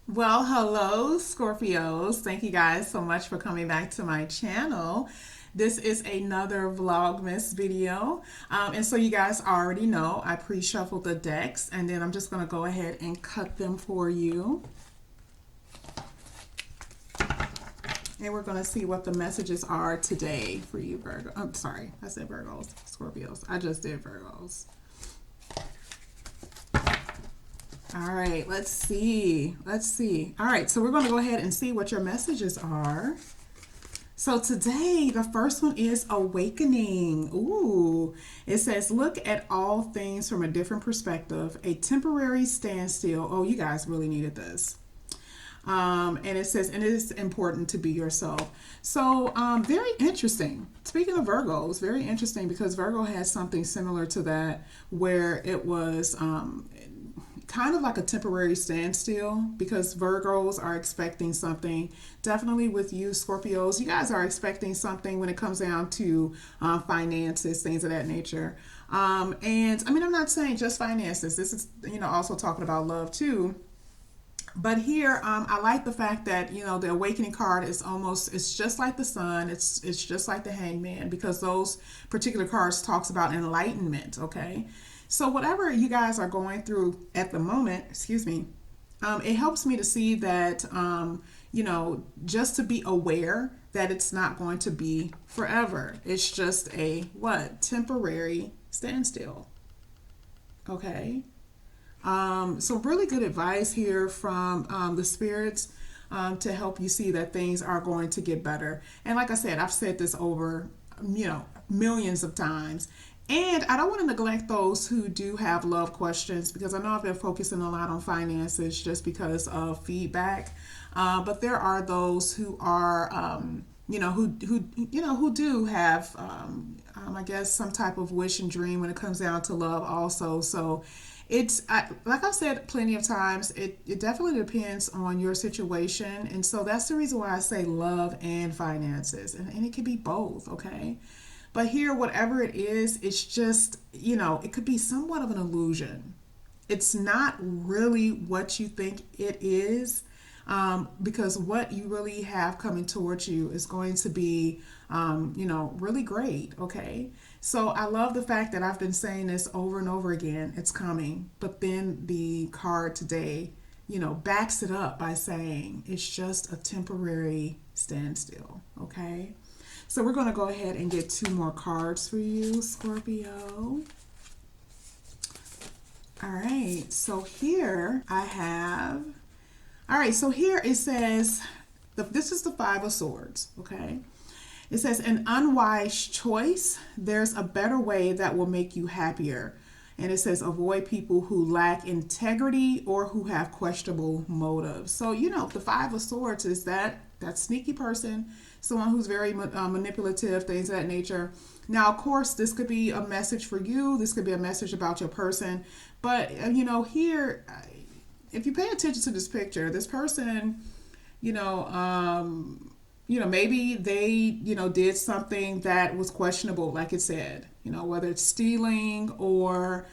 Well, hello, Scorpios. Thank you guys so much for coming back to my channel. This is another Vlogmas video. And so you guys already know I pre-shuffled the decks and then I'm just going to go ahead and cut them for you. And we're going to see what the messages are today for you, Virgo. I'm sorry, I said Virgos, Scorpios. I just did Virgos. All right, let's see. Let's see. All right, so we're going to go ahead and see what your messages are. So today, the first one is awakening. Ooh, it says, look at all things from a different perspective, a temporary standstill. Oh, you guys really needed this. And it says, and it is important to be yourself. So, very interesting. Speaking of Virgos, very interesting because Virgo has something similar to that where it was kind of like a temporary standstill because Virgos are expecting something. Definitely with you, Scorpios, you guys are expecting something when it comes down to finances, things of that nature. And I mean, I'm not saying just finances. This is, also talking about love too. But here, I like the fact that the awakening card is it's just like the sun. It's just like the hangman because those particular cards talks about enlightenment. Okay, so whatever you guys are going through at the moment, excuse me, it helps me to see that just to be aware that it's not going to be forever. It's just a temporary standstill. Okay. Some really good advice here from the spirits to help you see that things are going to get better. And like I said, I've said this over, millions of times. And I don't want to neglect those who do have love questions because I know I've been focusing a lot on finances just because of feedback. But there are those who are, who do have, I guess, some type of wish and dream when it comes down to love also. So like I've said plenty of times, it definitely depends on your situation. And so that's the reason why I say love and finances. And it can be both, okay? But here, whatever it is, it's just, it could be somewhat of an illusion. It's not really what you think it is, because what you really have coming towards you is going to be, really great. Okay. So I love the fact that I've been saying this over and over again. It's coming. But then the card today, backs it up by saying it's just a temporary standstill. Okay. So we're going to go ahead and get two more cards for you, Scorpio. All right. So here I have. All right. So here it says, this is the Five of Swords. Okay. It says, an unwise choice. There's a better way that will make you happier. And it says, avoid people who lack integrity or who have questionable motives. So, the Five of Swords is that sneaky person, someone who's very manipulative, things of that nature. Now, of course, this could be a message for you. This could be a message about your person. But, here, if you pay attention to this picture, this person, maybe they, did something that was questionable, like it said, whether it's stealing or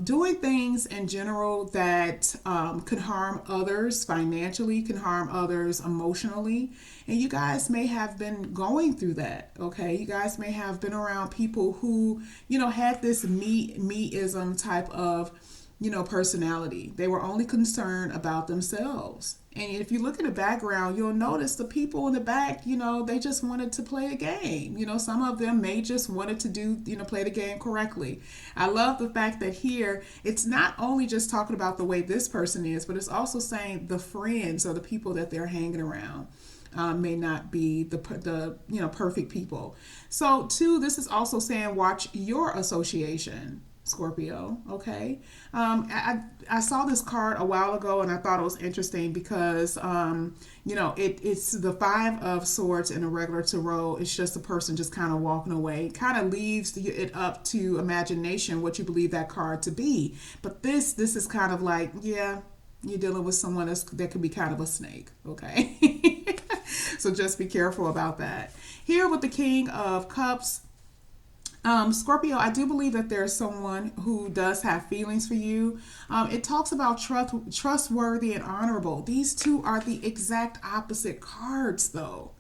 doing things in general that could harm others financially, can harm others emotionally. And you guys may have been going through that, okay? You guys may have been around people who, had this meism type of, personality. They were only concerned about themselves. And if you look at the background, you'll notice the people in the back, they just wanted to play a game. Some of them may just wanted to do, play the game correctly. I love the fact that here, it's not only just talking about the way this person is, but it's also saying the friends or the people that they're hanging around. May not be the perfect people. So too, this is also saying watch your association, Scorpio. Okay. I saw this card a while ago and I thought it was interesting because, it's the Five of Swords in a regular tarot. It's just a person just kind of walking away, kind of leaves it up to imagination what you believe that card to be. But this is kind of like, yeah, you're dealing with someone that could be kind of a snake. Okay. So just be careful about that. Here with the King of Cups, Scorpio, I do believe that there's someone who does have feelings for you. It talks about trustworthy and honorable. These two are the exact opposite cards, though.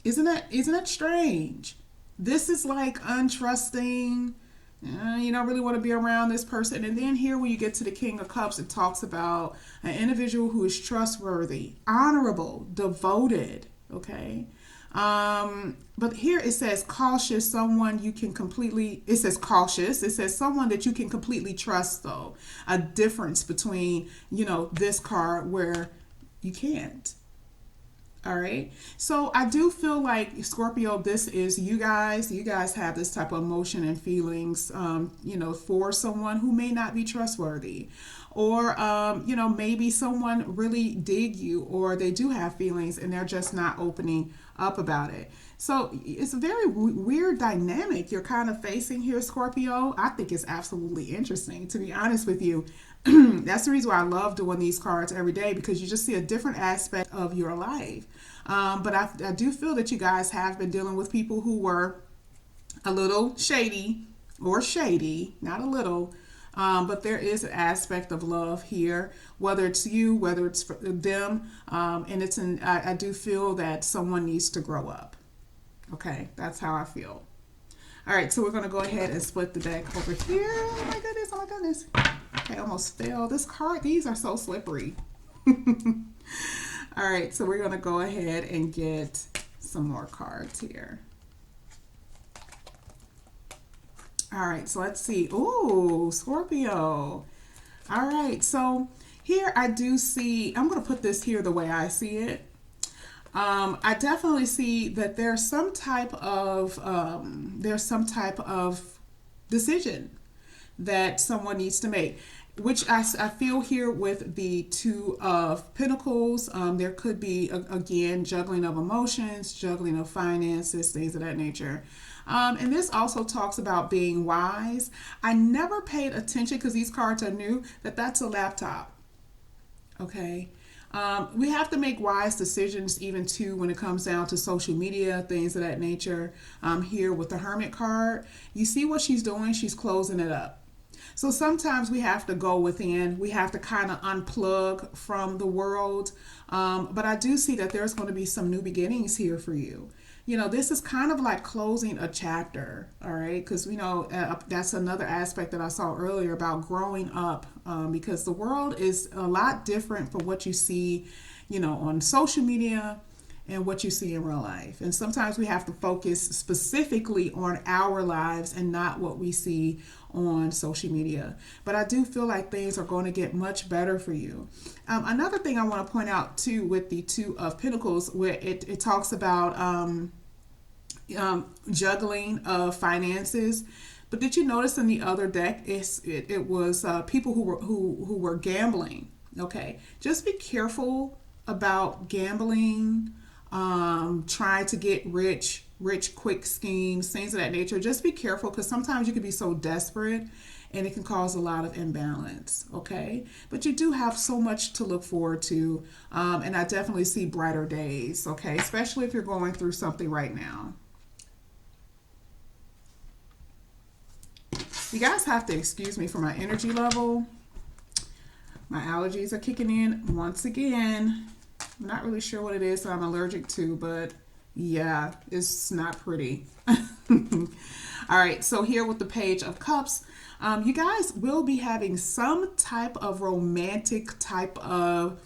Isn't that strange? This is like untrusting. You don't really want to be around this person. And then here, when you get to the King of Cups, it talks about an individual who is trustworthy, honorable, devoted. Okay. But here it says cautious, someone you can completely, it says cautious, it says someone that you can completely trust, though. A difference between, this card where you can't. All right. So I do feel like Scorpio, this is you guys. You guys have this type of emotion and feelings, for someone who may not be trustworthy, or maybe someone really dig you, or they do have feelings and they're just not opening up about it. So it's a very weird dynamic you're kind of facing here, Scorpio. I think it's absolutely interesting, to be honest with you. That's the reason why I love doing these cards every day, because you just see a different aspect of your life. But I do feel that you guys have been dealing with people who were a little shady, or shady, not a little. But there is an aspect of love here, whether it's you, whether it's them. And I do feel that someone needs to grow up. Okay, that's how I feel. All right, so we're going to go ahead and split the deck over here. Oh my goodness, oh my goodness. Okay, almost fell. These are so slippery. All right, so we're going to go ahead and get some more cards here. All right, so let's see. Ooh, Scorpio. All right, so here I do see, I'm going to put this here the way I see it. I definitely see that there's some type of decision that someone needs to make, which I feel here with the Two of Pentacles. There could be, again, juggling of emotions, juggling of finances, things of that nature. And this also talks about being wise. I never paid attention, because these cards are new, that's a laptop. Okay. We have to make wise decisions, even too, when it comes down to social media, things of that nature. Here with the Hermit card, you see what she's doing? She's closing it up. So sometimes we have to go within. We have to kind of unplug from the world. But I do see that there's going to be some new beginnings here for you. This is kind of like closing a chapter, all right? Because, that's another aspect that I saw earlier about growing up, because the world is a lot different from what you see, on social media and what you see in real life. And sometimes we have to focus specifically on our lives and not what we see on social media. But I do feel like things are going to get much better for you. Another thing I want to point out too, with the Two of Pentacles, where it talks about juggling of finances. But did you notice in the other deck, it was people who were gambling. Okay, just be careful about gambling. Try to get rich quick schemes, things of that nature. Just be careful, because sometimes you can be so desperate and it can cause a lot of imbalance. Okay, but you do have so much to look forward to, and I definitely see brighter days. Okay, especially if you're going through something right now. You guys have to excuse me for my energy level. My allergies are kicking in once again. I'm not really sure what it is that I'm allergic to, but yeah, it's not pretty. All right, so here with the Page of Cups, you guys will be having some type of romantic type of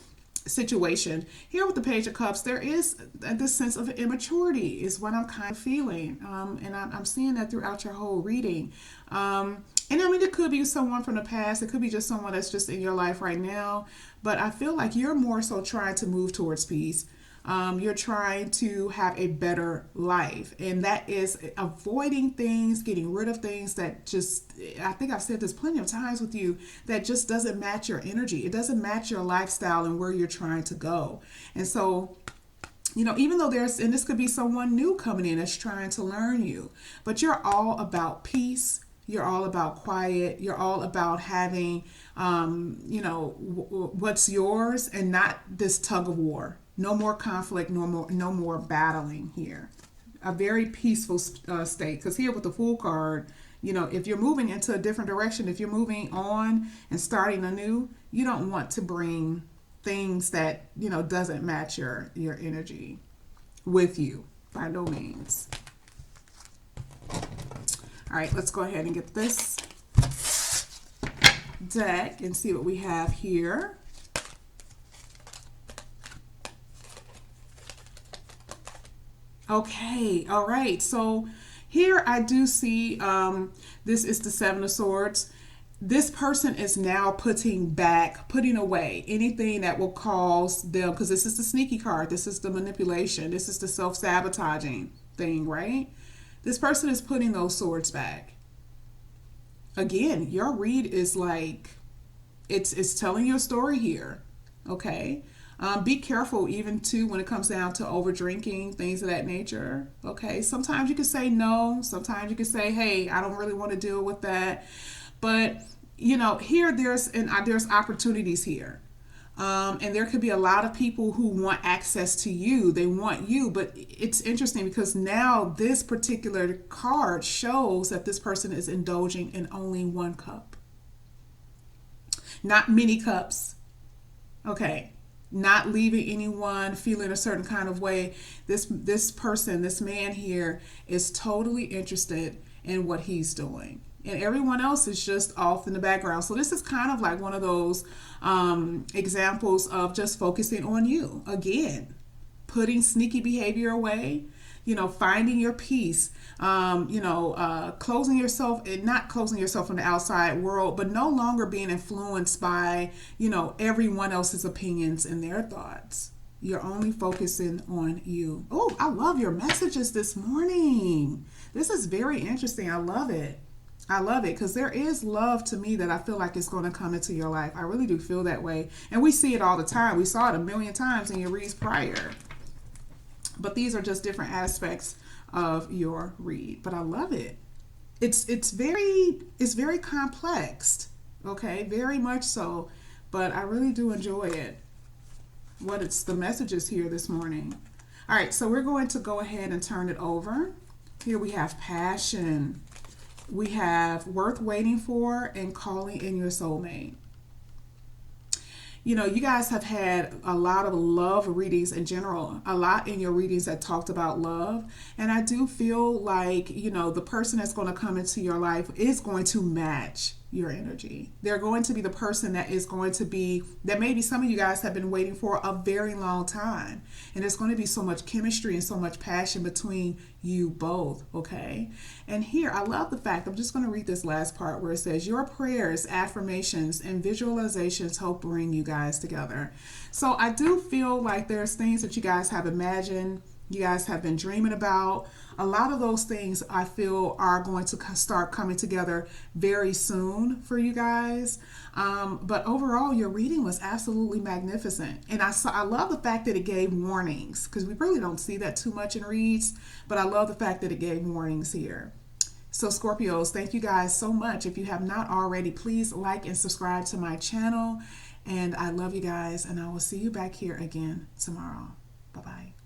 situation. Here with the Page of Cups, there is this sense of immaturity is what I'm kind of feeling. And I'm seeing that throughout your whole reading. And I mean, it could be someone from the past. It could be just someone that's just in your life right now. But I feel like you're more so trying to move towards peace. You're trying to have a better life. And that is avoiding things, getting rid of things that just, I think I've said this plenty of times with you, that just doesn't match your energy. It doesn't match your lifestyle and where you're trying to go. And so, even though and this could be someone new coming in that's trying to learn you, but you're all about peace. You're all about quiet. You're all about having, what's yours, and not this tug of war. No more conflict, no more battling here. a very peaceful state. Because here with the Fool card, you know, if you're moving into a different direction, if you're moving on and starting anew, you don't want to bring things that, you know, doesn't match your energy with you, by no means. All right, let's go ahead and get this deck and see what we have here. Okay, all right. So here I do see this is the Seven of Swords. This person is now putting away anything that will cause them, because this is the sneaky card, this is the manipulation, this is the self-sabotaging thing, right? This person is putting those swords back. Again, your read is like, it's telling your story here, okay? Be careful even too when it comes down to over drinking, things of that nature. Okay, sometimes you can say no. Sometimes you can say, "Hey, I don't really want to deal with that." But you know, here there's opportunities here, and there could be a lot of people who want access to you. They want you, but it's interesting because now this particular card shows that this person is indulging in only one cup, not many cups. Okay, not leaving anyone feeling a certain kind of way. This person, this man here, is totally interested in what he's doing, and everyone else is just off in the background. So this is kind of like one of those examples of just focusing on you again, putting sneaky behavior away, you know, finding your peace, closing yourself, and not closing yourself from the outside world, but no longer being influenced by, you know, everyone else's opinions and their thoughts. You're only focusing on you. Oh, I love your messages this morning. This is very interesting. I love it. I love it because there is love to me that I feel like it's going to come into your life. I really do feel that way. And we see it all the time. We saw it a million times in your reads prior. But these are just different aspects of your read. But I love it. It's very complex. Okay, very much so. But I really do enjoy it. What it's the messages here this morning. All right, so we're going to go ahead and turn it over. Here we have passion. We have worth waiting for and calling in your soulmate. You know, you guys have had a lot of love readings in general, a lot in your readings that talked about love. And I do feel like, you know, the person that's going to come into your life is going to match your energy. They're going to be the person that is going to be, that maybe some of you guys have been waiting for a very long time. And there's going to be so much chemistry and so much passion between you both, okay? And here, I love the fact, I'm just going to read this last part where it says, your prayers, affirmations, and visualizations help bring you guys together. So I do feel like there's things that you guys have imagined, you guys have been dreaming about. A lot of those things I feel are going to start coming together very soon for you guys. But overall, your reading was absolutely magnificent. And I love the fact that it gave warnings, because we really don't see that too much in reads. But I love the fact that it gave warnings here. So Scorpios, thank you guys so much. If you have not already, please like and subscribe to my channel. And I love you guys. And I will see you back here again tomorrow. Bye-bye.